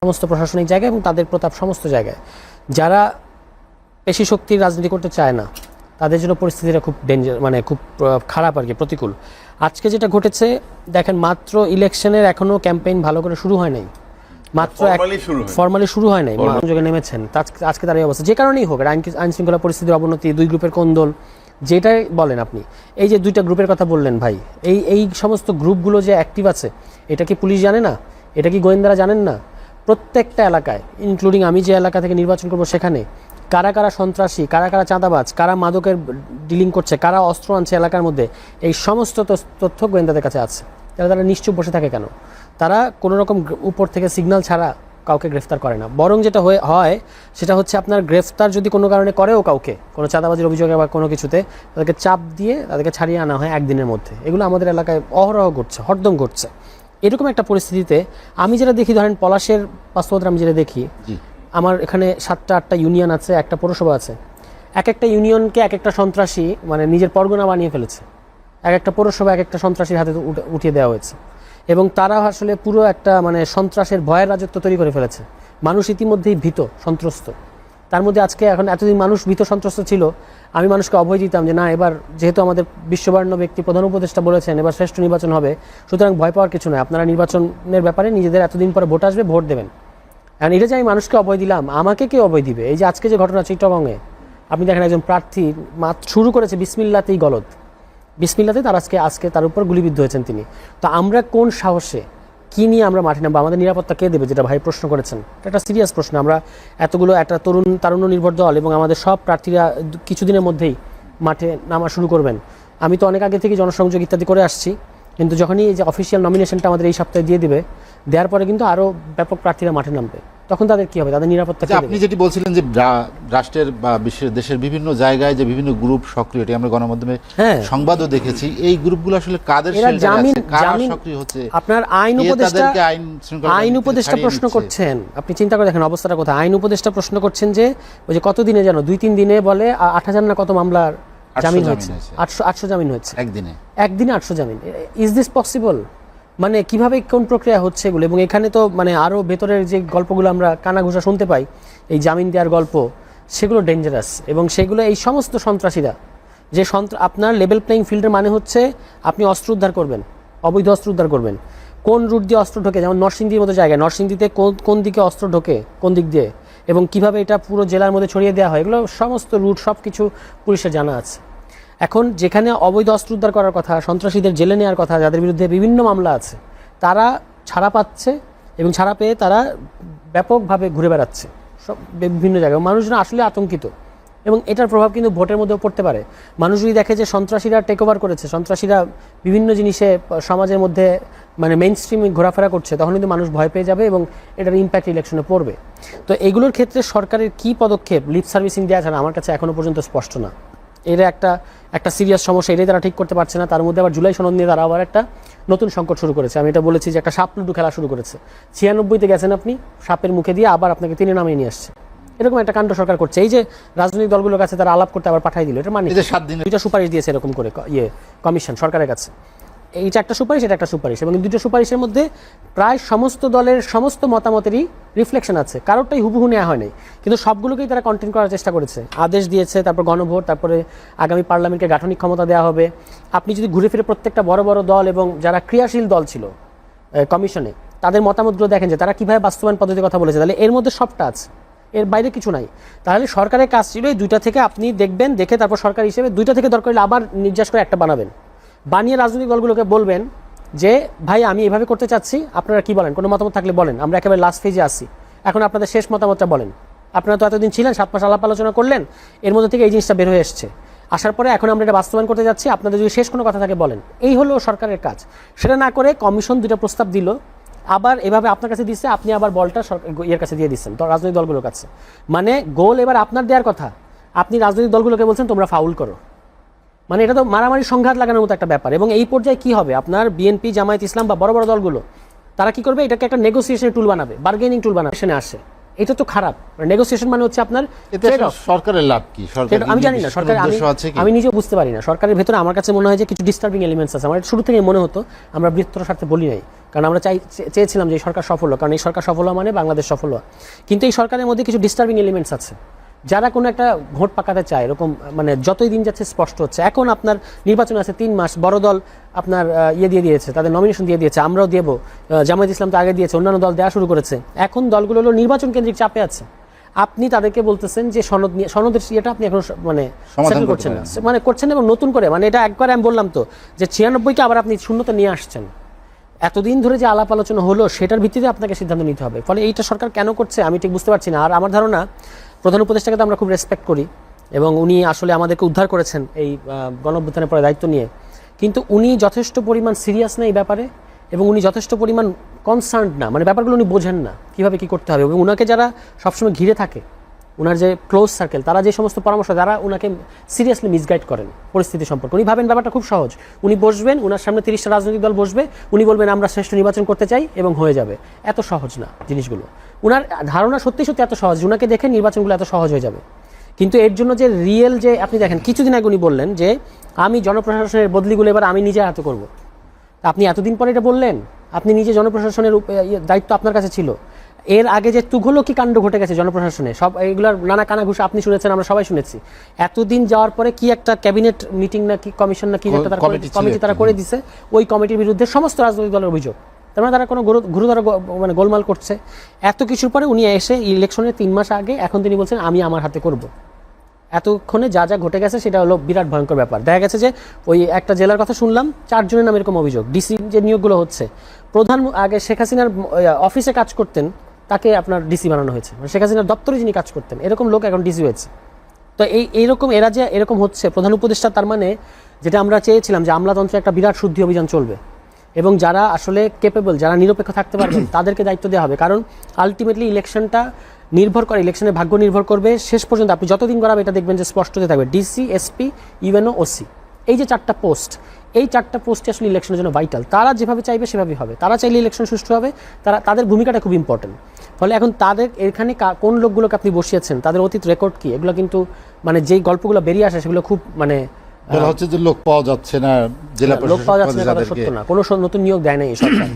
সমস্ত প্রশাসনিক জায়গায় এবং তাদের প্রতাপ সমস্ত জায়গায়। যারা পেশি শক্তির রাজনীতি করতে চায় না তাদের জন্য পরিস্থিতিটা খুব ডেঞ্জার, মানে খুব খারাপ আর কি, প্রতিকূল। আজকে যেটা ঘটেছে দেখেন, মাত্র ইলেকশনের এখনও ক্যাম্পেইন ভালো করে শুরু হয় নাই, মাত্র ফর্মালি শুরু হয় নাই, যোগে নেমেছেন। আজকে তার এই অবস্থা যে কারণেই হোক, আইন শৃঙ্খলা পরিস্থিতির অবনতি, দুই গ্রুপের কোন্দল, যেটাই বলেন আপনি। এই যে দুইটা গ্রুপের কথা বললেন ভাই, এই সমস্ত গ্রুপগুলো যে অ্যাক্টিভ আছে এটা কি পুলিশ জানে না? এটা কি গোয়েন্দারা জানেন না? প্রত্যেকটা এলাকায়, ইনক্লুডিং আমি যে এলাকা থেকে নির্বাচন করবো সেখানে কারা কারা সন্ত্রাসী, কারা কারা চাঁদাবাজ, কারা মাদকের ডিলিং করছে, কারা অস্ত্র আনছে এলাকার মধ্যে, এই সমস্ত তথ্য গোয়েন্দাদের কাছে আছে। তারা নিশ্চুপ বসে থাকে কেন? তারা কোনো রকম উপর থেকে সিগন্যাল ছাড়া কাউকে গ্রেফতার করে না। বরং যেটা হয় সেটা হচ্ছে, আপনার গ্রেফতার যদি কোনো কারণে করেও কাউকে, কোনো চাঁদাবাজির অভিযোগে বা কোনো কিছুতে, তাদেরকে চাপ দিয়ে তাদেরকে ছাড়িয়ে আনা হয় একদিনের মধ্যে। এগুলো আমাদের এলাকায় অহরহ ঘটছে, হরদম ঘটছে। এরকম একটা পরিস্থিতিতে আমি যেটা দেখি, ধরেন পলাশের বাস্তবতা আমি যেটা দেখি, আমার এখানে 7-8টা ইউনিয়ন আছে, একটা পৌরসভা আছে, এক একটা ইউনিয়নকে এক একটা সন্ত্রাসী মানে নিজের পরগনা বানিয়ে ফেলেছে। এক একটা পৌরসভা এক একটা সন্ত্রাসীর হাতে উঠিয়ে দেওয়া হয়েছে এবং তারা আসলে পুরো একটা মানে সন্ত্রাসের ভয়ের রাজত্ব তৈরি করে ফেলেছে। মানুষ ইতিমধ্যেই ভীত, সন্ত্রস্ত। তার মধ্যে আজকে এখন এতদিন মানুষ ভীত সন্ত্রস্ত ছিল, আমি মানুষকে অভয় দিতাম যে না, এবার যেহেতু আমাদের বিশ্ববরেণ্য ব্যক্তি প্রধান উপদেষ্টা বলেছেন এবার শ্রেষ্ঠ নির্বাচন হবে, সুতরাং ভয় পাওয়ার কিছু নয়, আপনারা নির্বাচনের ব্যাপারে নিজেদের এতদিন পরে ভোট আসবে, ভোট দেবেন। আর এটা যে আমি মানুষকে অভয় দিলাম, আমাকে কে অভয় দিবে? এই যে আজকে যে ঘটনা চিট্টগংয়ে, আপনি দেখেন একজন প্রার্থী শুরু করেছে বিসমিল্লাতেই গলদ, বিসমিল্লাতে তার আজকে তার উপর গুলিবিদ্ধ হয়েছেন তিনি। তো আমরা কোন সাহসে কী নিয়ে আমরা মাঠে নামবো? আমাদের নিরাপত্তা কে দেবে? যেটা ভাই প্রশ্ন করেছেন, এটা একটা সিরিয়াস প্রশ্ন। আমরা এতগুলো একটা তারুণ্য নির্ভর দল এবং আমাদের সব প্রার্থীরা কিছুদিনের মধ্যেই মাঠে নামা শুরু করবেন। আমি তো অনেক আগে থেকে জনসংযোগ ইত্যাদি করে আসছি, কিন্তু যখনই এই যে অফিসিয়াল নমিনেশনটা আমাদের এই সপ্তাহে দিয়ে দিবে, দেওয়ার পরে কিন্তু আরও ব্যাপক প্রার্থীরা মাঠে নামবে। তখন তাদের কি হবে? তাদের নিরাপত্তা। আপনি যেটি বলছিলেন যে রাষ্ট্রের বা বিশ্বের দেশের বিভিন্ন জায়গায় যে বিভিন্ন গ্রুপ সক্রিয়, এটি আমরা গণমাধ্যমে সংবাদও দেখেছি। এই গ্রুপগুলো আসলে কাদের সক্রিয় হচ্ছে? আপনার আইন উপদেষ্টা প্রশ্ন করছেন, আপনি চিন্তা করে দেখেন অবস্থাটা কোথায়। আইন উপদেষ্টা প্রশ্ন করছেন যে ওই যে কতদিনে যেন 2-3 দিনে বলে 8,000 না কত মামলার জামিন হয়েছে, 800 জামিন হয়েছে একদিনে 800 জামিন। Is this possible? মানে কিভাবে, কোন প্রক্রিয়া হচ্ছে এগুলো? এবং এখানে তো মানে আরও ভেতরের যে গল্পগুলো আমরা কানাঘুষা শুনতে পাই, এই জামিন দেওয়ার গল্প, সেগুলো ডেঞ্জারাস। এবং সেগুলো এই সমস্ত সন্ত্রাসীরা যে আপনার লেভেল প্লেইং ফিল্ডের মানে হচ্ছে আপনি অস্ত্র উদ্ধার করবেন, অবৈধ অস্ত্র উদ্ধার করবেন, কোন রুট দিয়ে অস্ত্র ঢোকে, যেমন নরসিংদীর মতো জায়গায়, নরসিংদীতে কোন দিকে অস্ত্র ঢোকে, কোন দিক দিয়ে, এবং কিভাবে এটা পুরো জেলার মধ্যে ছড়িয়ে দেওয়া হয়, এগুলো সমস্ত রুট সব কিছু পুলিশের জানা আছে। এখন যেখানে অবৈধ অস্ত্র উদ্ধার করার কথা, সন্ত্রাসীদের জেলে নেওয়ার কথা, যাদের বিরুদ্ধে বিভিন্ন মামলা আছে, তারা ছাড়া পাচ্ছে এবং ছাড়া পেয়ে তারা ব্যাপকভাবে ঘুরে বেড়াচ্ছে সব বিভিন্ন জায়গায়। মানুষজন আসলে আতঙ্কিত এবং এটার প্রভাব কিন্তু ভোটের মধ্যেও পড়তে পারে। মানুষ যদি দেখে যে সন্ত্রাসীরা টেক ওভার করেছে, সন্ত্রাসীরা বিভিন্ন জিনিসে সমাজের মধ্যে মানে মেইন স্ট্রিমে ঘোরাফেরা করছে, তখন কিন্তু মানুষ ভয় পেয়ে যাবে এবং এটার ইম্প্যাক্ট ইলেকশনে পড়বে। তো এগুলোর ক্ষেত্রে সরকারের কী পদক্ষেপ, লিপ সার্ভিসিং দেওয়া ছাড়া আমার কাছে এখনও পর্যন্ত স্পষ্ট না। এর একটা সিরিয়াস সমস্যা, এটাই তারা ঠিক করতে পারছে না। তার মধ্যে আবার জুলাই সনদ নিয়ে তারা আবার একটা নতুন সংকট শুরু করেছে। আমি এটা বলেছি যে একটা সাপ লুডু খেলা শুরু করেছে। 96-তে গেছেন আপনি, সাপের মুখে দিয়ে আবার আপনাকে টেনে নামিয়ে নিয়ে আসছে। এরকম একটা কাণ্ড সরকার করছে। এই যে রাজনৈতিক দলগুলোর কাছে তারা আলাপ করতে আবার পাঠাই দিল, এটা মানে 2টা সুপারিশ দিয়েছে এরকম করে কমিশন সরকারের কাছে। এইটা একটা সুপারিশ, এটা একটা সুপারিশ, এবং 2টা সুপারিশের মধ্যে প্রায় সমস্ত দলের সমস্ত মতামতেরই রিফ্লেকশন আছে, কারোরটাই হুবহু নেওয়া হয় নাই, কিন্তু সবগুলোকেই তারা কন্টেন্ট করার চেষ্টা করেছে। আদেশ দিয়েছে, তারপর গণভোট, তারপরে আগামী পার্লামেন্টকে গাঠনিক ক্ষমতা দেওয়া হবে। আপনি যদি ঘুরে ফিরে প্রত্যেকটা বড় বড় দল এবং যারা ক্রিয়াশীল দল ছিল কমিশনে, তাদের মতামতগুলো দেখেন যে তারা কীভাবে বাস্তবায়ন পদ্ধতির কথা বলেছে, তাহলে এর মধ্যে সবটা আছে, এর বাইরে কিছু নাই। তাহলে সরকারের কাজ ছিল এই 2টা থেকে আপনি দেখবেন, দেখে তারপর সরকার হিসেবে 2টা থেকে দরকার হলে আবার নির্যাস করে একটা বানাবেন, বানিয়ে রাজনৈতিক দলগুলোকে বলবেন যে ভাই আমি এভাবে করতে চাচ্ছি, আপনারা কি বলেন, কোনো মতামত থাকলে বলেন, আমরা একেবারে লাস্ট ফেজে আসি, এখন আপনাদের শেষ মতামতটা বলেন। আপনারা তো এতদিন ছিলেন, 7 মাস আলাপ আলোচনা করলেন, এর মধ্যে থেকে এই জিনিসটা বের হয়ে এসছে, আসার পরে এখন আমরা এটা বাস্তবায়ন করতে যাচ্ছি, আপনাদের যদি শেষ কোনো কথা থাকে বলেন। এই হলো সরকারের কাজ। সেটা না করে কমিশন 2টা প্রস্তাব দিল, আবার এভাবে আপনার কাছে দিচ্ছে, আপনি আবার বলটা ইয়ের কাছে দিয়ে দিচ্ছেন, তো রাজনৈতিক দলগুলোর কাছে। মানে গোল এবার আপনার দেওয়ার কথা, আপনি রাজনৈতিক দলগুলোকে বলছেন তোমরা ফাউল করো। মানে এটা তো মারামারি সংঘাত লাগানোর মতো একটা ব্যাপার। এবং এই পর্যায়ে কি হবে, আপনার বিএনপি, জামায়াত ইসলাম বা বড় বড় দলগুলো তারা কি করবে, এটাকে একটা নেগোসিয়েশনের টুল বানাবে, বার্গেনিং টুল বানাবে, আসে এটা তো খারাপ। নেগোসিয়েশন মানে হচ্ছে আপনার সরকারের লাভ কি? আমি জানি না, সরকার আমি নিজেও বুঝতে পারি না। সরকারের ভেতরে আমার কাছে মনে হয় যে কিছু ডিস্টার্বিং এলিমেন্টস আছে। আমার শুরু থেকে মনে হতো আমরা বৃহত্তর স্বার্থে বলি নাই, কারণ আমরা চেয়েছিলাম যে এই সরকার সফল হোক, কারণ এই সরকার সফল হওয়া মানে বাংলাদেশ সফল হওয়া। কিন্তু এই সরকারের মধ্যে কিছু ডিস্টার্বিং এলিমেন্টস আছে, যারা কোনো একটা ভোট পাকাতে চায়, এরকম মানে যতই দিন যাচ্ছে স্পষ্ট হচ্ছে। এখন আপনার নির্বাচন আছে 3 মাস, বড় দল আপনার দিয়ে দিয়েছে, তাদের নমিনেশন দিয়ে দিয়েছে, আমরাও দেবো, জামায়াত ইসলাম তো আগে দিয়েছে, অন্যান্য দল দেওয়া শুরু করেছে। এখন দলগুলো হলো নির্বাচন কেন্দ্রিক চাপে আছে। আপনি তাদেরকে বলতেছেন যে সনদের ইয়েটা আপনি এখন মানে সেটেল করছেন না, মানে করছেন এবং নতুন করে, মানে এটা একবার আমি বললাম তো যে 96কে আবার আপনি শূন্যতে নিয়ে আসছেন। এতদিন ধরে যে আলাপ আলোচনা হলো সেটার ভিত্তিতে আপনাকে সিদ্ধান্ত নিতে হবে। ফলে এইটা সরকার কেন করছে আমি ঠিক বুঝতে পারছি না। আর আমার ধারণা প্রধান উপদেষ্টাকে তো আমরা খুব রেসপেক্ট করি এবং উনি আসলে আমাদেরকে উদ্ধার করেছেন এই গণঅভ্যুত্থানের পরে দায়িত্ব নিয়ে, কিন্তু উনি যথেষ্ট পরিমাণ সিরিয়াস না এই ব্যাপারে, এবং উনি যথেষ্ট পরিমাণ কনসার্নড না, মানে ব্যাপারগুলো উনি বোঝেন না কীভাবে কী করতে হবে। এবং ওনাকে যারা সবসময় ঘিরে থাকে, ওনার যে ক্লোজ সার্কেল, তারা যে সমস্ত পরামর্শ, তারা ওনাকে সিরিয়াসলি মিসগাইড করেন পরিস্থিতি সম্পর্কে। উনি ভাবেন ব্যাপারটা খুব সহজ, উনি বসবেন, ওনার সামনে 30টা রাজনৈতিক দল বসবে, উনি বলবেন আমরা শ্রেষ্ঠ নির্বাচন করতে চাই এবং হয়ে যাবে। এত সহজ না জিনিসগুলো। ওনার ধারণা সত্যি সত্যি এত সহজ, ওনাকে দেখে নির্বাচনগুলো এত সহজ হয়ে যাবে। কিন্তু এর জন্য যে রিয়েল যে আপনি দেখেন, কিছুদিন আগে উনি বললেন যে আমি জনপ্রশাসনের বদলিগুলো এবার আমি নিজে হাতে করব। আপনি এতদিন পরে এটা বললেন, আপনি নিজে জনপ্রশাসনের দায়িত্ব আপনার কাছে ছিল। এর আগে যে তুঘলকি কাণ্ড ঘটে গেছে জনপ্রশাসনে, সব এগুলোর নানা কানাঘুষা আপনি শুনেছেন, আমরা সবাই শুনেছি। এতদিন যাওয়ার পরে কি একটা ক্যাবিনেট মিটিং না কি কমিশন না কি একটা কমিটি তারা করে দিছে, ওই কমিটির বিরুদ্ধে সমস্ত রাজনৈতিক দলের অভিযোগ। তার মানে তারা কোনো গুরুতর মানে গোলমাল করছে। এত কিছুর পরে উনি এসে ইলেকশনের 3 মাস আগে এখন তিনি বলছেন আমি আমার হাতে করব। এতক্ষণে যা যা ঘটে গেছে সেটা হলো বিরাট ভয়ঙ্কর ব্যাপার। দেখা গেছে যে ওই একটা জেলার কথা শুনলাম, 4 জনের নামে এরকম অভিযোগ। ডিসি যে নিয়োগগুলো হচ্ছে, প্রধান আগে শেখ হাসিনার অফিসে কাজ করতেন, তাকে আপনার ডিসি বানানো হয়েছে, মানে শেখ হাসিনার দপ্তরে যিনি কাজ করতেন এরকম লোক এখন ডিসি হয়েছে। তো এইরকম এরা যে এরকম হচ্ছে, প্রধান উপদেষ্টা তার মানে যেটা আমরা চেয়েছিলাম যে আমলাতন্ত্রে একটা বিরাট শুদ্ধি অভিযান চলবে এবং যারা আসলে কেপেবল, যারা নিরপেক্ষ থাকতে পারবেন তাদেরকে দায়িত্ব দেওয়া হবে। কারণ আলটিমেটলি ইলেকশনটা নির্ভর করে, ইলেকশনের ভাগ্য নির্ভর করবে শেষ পর্যন্ত। আপনি যতদিন করাবে এটা দেখবেন যে স্পষ্ট হতে থাকবে, ডিসি, এসপি, ইউএনও, ওসি, এই যে 4টা পোস্ট, এই 4টা পোস্টই আসলে ইলেকশনের জন্য ভাইটাল। তারা যেভাবে চাইবে সেভাবেই হবে। তারা চাইলে ইলেকশন সুষ্ঠু হবে, তাদের ভূমিকাটা খুব ইম্পর্টেন্ট। ফলে এখন তাদের এখানে কোন লোকগুলোকে আপনি বসিয়েছেন, তাদের অতীত রেকর্ড কি, এগুলো কিন্তু মানে যেই গল্পগুলো বেরিয়ে আসে সেগুলো খুব মানে হচ্ছে যে লোক পাওয়া যাচ্ছে না, জেলা লোক পাওয়া যাচ্ছে না, সত্য না, কোনো নতুন নিয়োগ দেয় না এই সরকার।